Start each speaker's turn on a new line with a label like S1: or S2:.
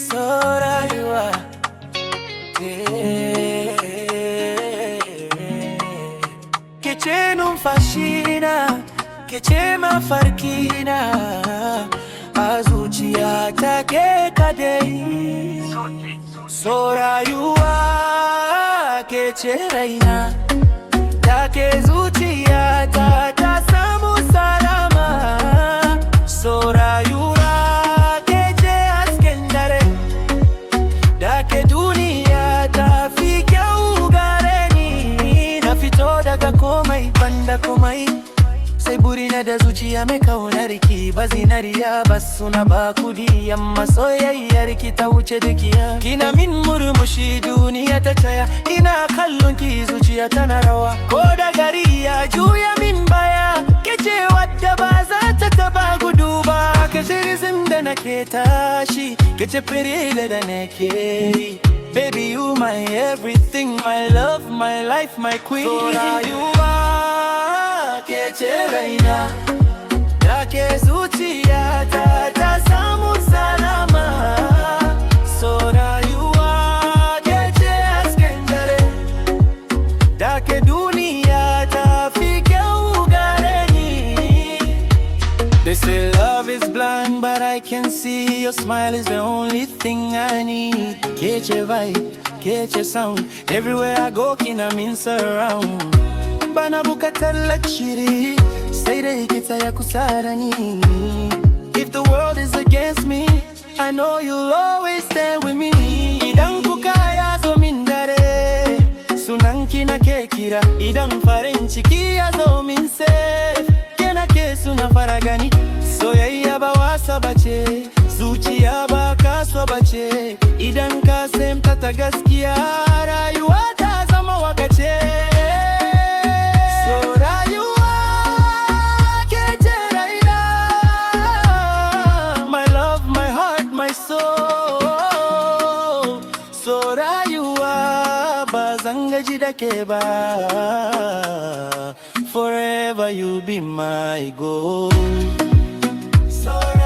S1: Soyayya, Kece numfashina, kece mafarkina, a zuciya ta ke kadai. Soyayya, kece raina, ta ke zuciya ta samu salama. Soyayya, kece hasken dare, da ke duniya ta fi kyau gare ni. Na fito daga komai banda komai, sai burina da zuciya mai kaunar ki. Ba zinariya ba suna ba kudi, amma soyayyar ki ta wuce dukiya. Kina min murmushi duniya ta taya, ina kallon ki zuciya tana rawa. Ko da gari ya juya min baya, kece wadda ba za ta taba gudu ba. Kece rizim da nake tashi, kece firila da nake yi. Baby, you my everything, my love, my life, my queen. Soyayya, kece raina, da ke zuciya ta samu salama. Soyayya, kece hasken dare, da ke duniya ta fi kyau gare ni. They say love is blind, but I can see your smile is the only thing I need. Kece vibe, kece sound, everywhere I go kina min surround. Bana bukatar luxury, sai dai ki tsaya kusa da ni. If the world is against me, I know you'll always stand with me. Idan kuka ya zo min dare, sunan ki nake kira. Idan farin ciki ya zo min safe, ke nake suna fara gani. Soyayya ba wasa bace, zuciya ba kaso bace. Idan ka semta ta gaskiya, rayuwa ta zama waka ce. Soyayya, kece raina, my love, my heart, my soul. Soyayya, ba zan gaji da ke ba. Forever you be my goal. Soyayya.